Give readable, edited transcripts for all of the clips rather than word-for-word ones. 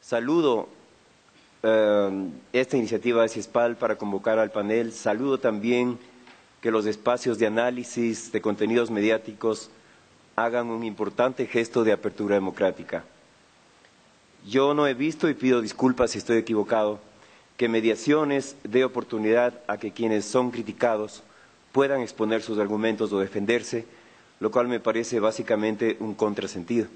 Saludo esta iniciativa de CIESPAL para convocar al panel. Saludo también que los espacios de análisis de contenidos mediáticos hagan un importante gesto de apertura democrática. Yo no he visto, y pido disculpas si estoy equivocado, que Mediaciones dé oportunidad a que quienes son criticados puedan exponer sus argumentos o defenderse, lo cual me parece básicamente un contrasentido.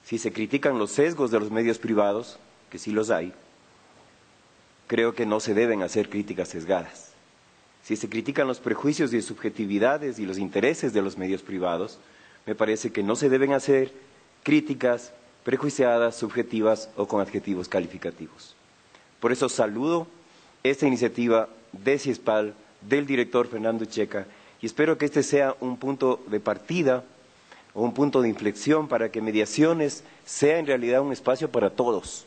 Si se critican los sesgos de los medios privados, que sí los hay, creo que no se deben hacer críticas sesgadas. Si se critican los prejuicios y subjetividades y los intereses de los medios privados, me parece que no se deben hacer críticas prejuiciadas, subjetivas o con adjetivos calificativos. Por eso saludo esta iniciativa de CIESPAL, del director Fernando Checa, y espero que este sea un punto de partida o un punto de inflexión para que Mediaciones sea en realidad un espacio para todos,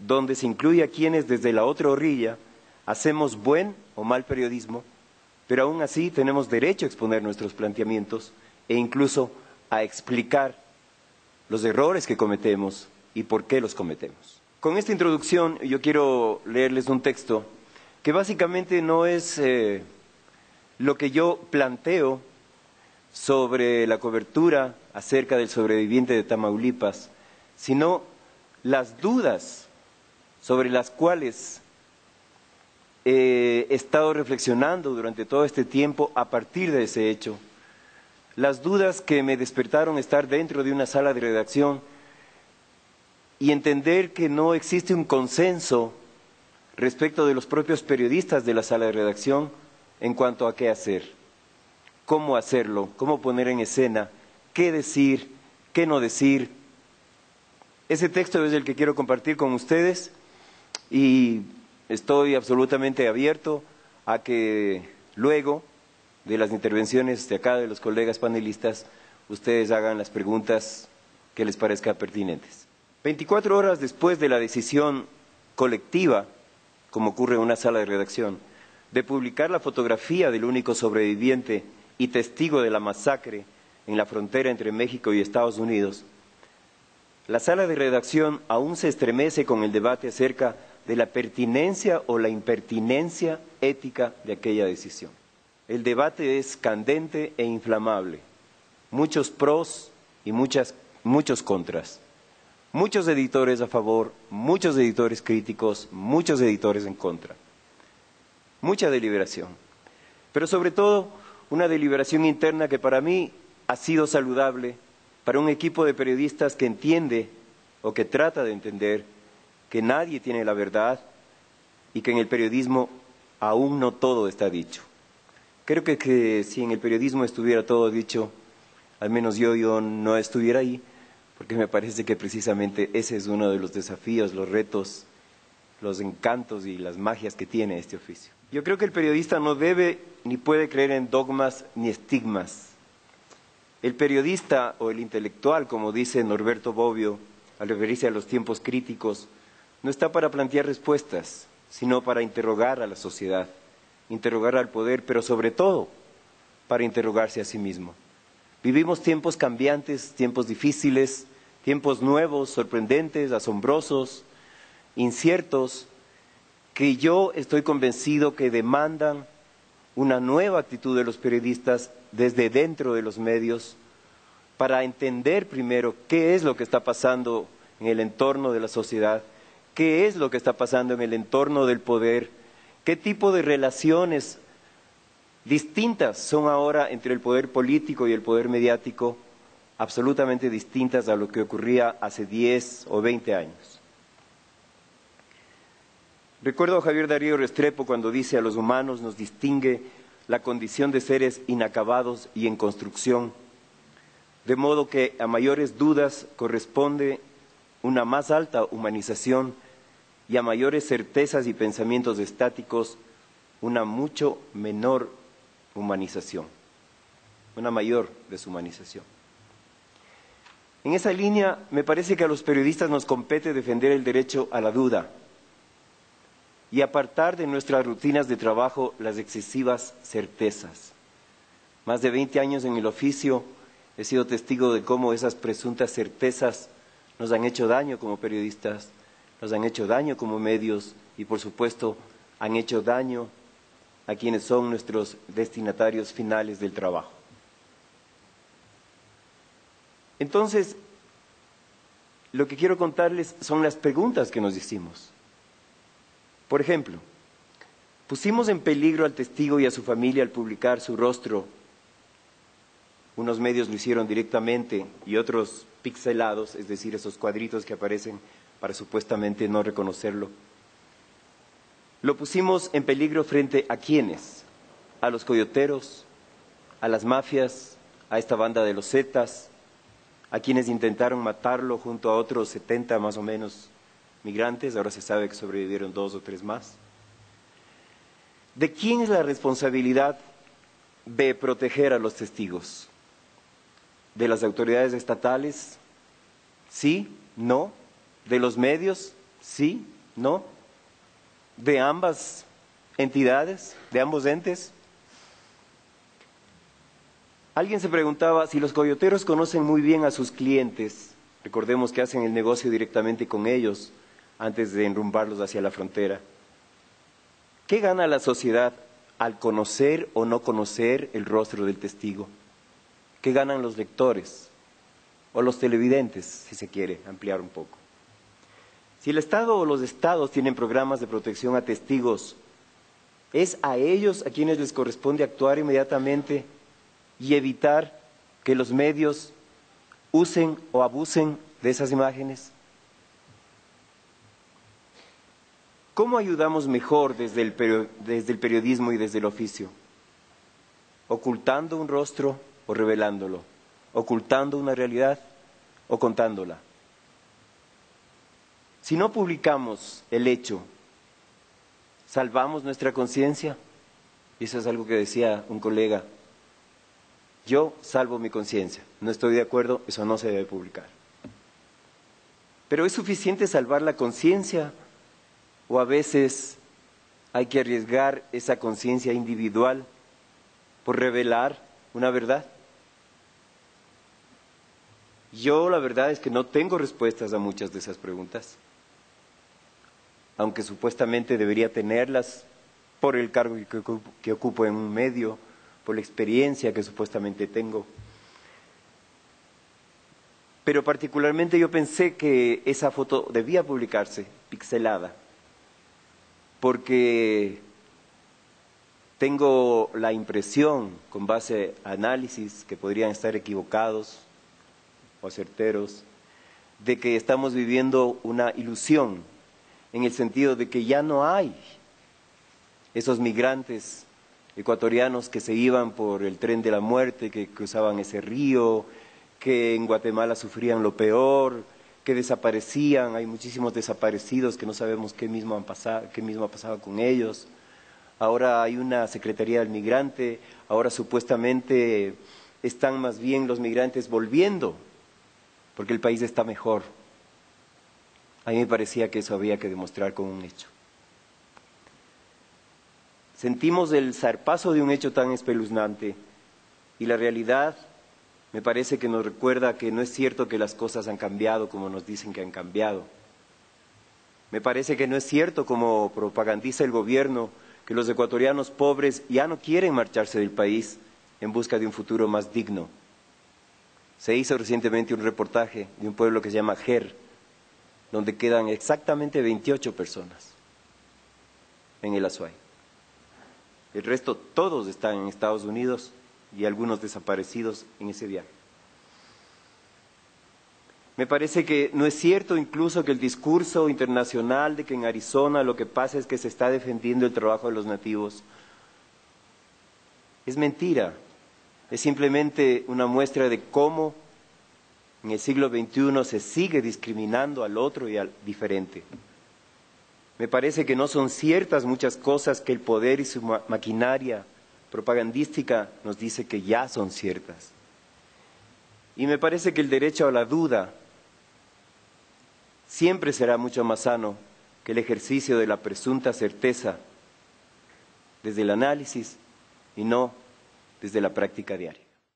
donde se incluya a quienes desde la otra orilla hacemos buen o mal periodismo, pero aún así tenemos derecho a exponer nuestros planteamientos e incluso a explicar los errores que cometemos y por qué los cometemos. Con esta introducción yo quiero leerles un texto que básicamente no es lo que yo planteo sobre la cobertura acerca del sobreviviente de Tamaulipas, sino las dudas sobre las cuales he estado reflexionando durante todo este tiempo a partir de ese hecho, las dudas que me despertaron estar dentro de una sala de redacción y entender que no existe un consenso respecto de los propios periodistas de la sala de redacción en cuanto a qué hacer, cómo hacerlo, cómo poner en escena, qué decir, qué no decir. Ese texto es el que quiero compartir con ustedes y estoy absolutamente abierto a que luego de las intervenciones de acá de los colegas panelistas, ustedes hagan las preguntas que les parezcan pertinentes. 24 horas después de la decisión colectiva, como ocurre en una sala de redacción, de publicar la fotografía del único sobreviviente y testigo de la masacre en la frontera entre México y Estados Unidos, la sala de redacción aún se estremece con el debate acerca de la pertinencia o la impertinencia ética de aquella decisión. El debate es candente e inflamable, muchos pros y muchos contras, muchos editores a favor, muchos editores críticos, muchos editores en contra, mucha deliberación, pero sobre todo una deliberación interna que para mí ha sido saludable para un equipo de periodistas que entiende o que trata de entender que nadie tiene la verdad y que en el periodismo aún no todo está dicho. Creo que si en el periodismo estuviera todo dicho, al menos yo no estuviera ahí, porque me parece que precisamente ese es uno de los desafíos, los retos, los encantos y las magias que tiene este oficio. Yo creo que el periodista no debe ni puede creer en dogmas ni estigmas. El periodista o el intelectual, como dice Norberto Bobbio, al referirse a los tiempos críticos, no está para plantear respuestas, sino para interrogar a la sociedad, interrogar al poder, pero sobre todo para interrogarse a sí mismo. Vivimos tiempos cambiantes, tiempos difíciles, tiempos nuevos, sorprendentes, asombrosos, inciertos, que yo estoy convencido que demandan una nueva actitud de los periodistas desde dentro de los medios para entender primero qué es lo que está pasando en el entorno de la sociedad, qué es lo que está pasando en el entorno del poder, qué tipo de relaciones distintas son ahora entre el poder político y el poder mediático, absolutamente distintas a lo que ocurría hace 10 o 20 años. Recuerdo a Javier Darío Restrepo cuando dice: a los humanos nos distingue la condición de seres inacabados y en construcción, de modo que a mayores dudas corresponde una más alta humanización y a mayores certezas y pensamientos estáticos una mucho menor humanización, una mayor deshumanización. En esa línea me parece que a los periodistas nos compete defender el derecho a la duda y apartar de nuestras rutinas de trabajo las excesivas certezas. Más de 20 años en el oficio he sido testigo de cómo esas presuntas certezas nos han hecho daño como periodistas, nos han hecho daño como medios y, por supuesto, han hecho daño a quienes son nuestros destinatarios finales del trabajo. Entonces, lo que quiero contarles son las preguntas que nos hicimos. Por ejemplo, ¿pusimos en peligro al testigo y a su familia al publicar su rostro? Unos medios lo hicieron directamente y otros pixelados, es decir, esos cuadritos que aparecen para supuestamente no reconocerlo. ¿Lo pusimos en peligro frente a quiénes? ¿A los coyoteros? ¿A las mafias? ¿A esta banda de los Zetas? ¿A quienes intentaron matarlo junto a otros 70 más o menos migrantes? Ahora se sabe que sobrevivieron 2 o 3 más. ¿De quién es la responsabilidad de proteger a los testigos? ¿De las autoridades estatales? ¿Sí? ¿No? ¿De los medios? ¿Sí? ¿No? ¿De ambas entidades? ¿De ambos entes? Alguien se preguntaba si los coyoteros conocen muy bien a sus clientes. Recordemos que hacen el negocio directamente con ellos antes de enrumbarlos hacia la frontera. ¿Qué gana la sociedad al conocer o no conocer el rostro del testigo? ¿Qué ganan los lectores o los televidentes, si se quiere ampliar un poco? Si el Estado o los Estados tienen programas de protección a testigos, ¿es a ellos a quienes les corresponde actuar inmediatamente y evitar que los medios usen o abusen de esas imágenes? ¿Cómo ayudamos mejor desde el periodismo y desde el oficio? ¿Ocultando un rostro o revelándolo? ¿Ocultando una realidad o contándola? Si no publicamos el hecho, ¿salvamos nuestra conciencia? Y eso es algo que decía un colega. Yo salvo mi conciencia. No estoy de acuerdo, eso no se debe publicar. Pero ¿es suficiente salvar la conciencia? ¿O a veces hay que arriesgar esa conciencia individual por revelar una verdad? Yo la verdad es que no tengo respuestas a muchas de esas preguntas, aunque supuestamente debería tenerlas por el cargo que ocupo en un medio, por la experiencia que supuestamente tengo. Pero particularmente yo pensé que esa foto debía publicarse, pixelada, porque tengo la impresión, con base a análisis que podrían estar equivocados o certeros, de que estamos viviendo una ilusión, en el sentido de que ya no hay esos migrantes ecuatorianos que se iban por el tren de la muerte, que cruzaban ese río, que en Guatemala sufrían lo peor, que desaparecían. Hay muchísimos desaparecidos que no sabemos qué mismo ha pasado con ellos. Ahora hay una Secretaría del Migrante, ahora supuestamente están más bien los migrantes volviendo, porque el país está mejor. A mí me parecía que eso había que demostrar con un hecho. Sentimos el zarpazo de un hecho tan espeluznante y la realidad me parece que nos recuerda que no es cierto que las cosas han cambiado como nos dicen que han cambiado. Me parece que no es cierto, como propagandiza el gobierno, que los ecuatorianos pobres ya no quieren marcharse del país en busca de un futuro más digno. Se hizo recientemente un reportaje de un pueblo que se llama Ger, donde quedan exactamente 28 personas en el Azuay. El resto, todos están en Estados Unidos y algunos desaparecidos en ese viaje. Me parece que no es cierto incluso que el discurso internacional de que en Arizona lo que pasa es que se está defendiendo el trabajo de los nativos. Es mentira, es simplemente una muestra de cómo en el siglo XXI se sigue discriminando al otro y al diferente. Me parece que no son ciertas muchas cosas que el poder y su maquinaria propagandística nos dice que ya son ciertas. Y me parece que el derecho a la duda siempre será mucho más sano que el ejercicio de la presunta certeza desde el análisis y no desde la práctica diaria.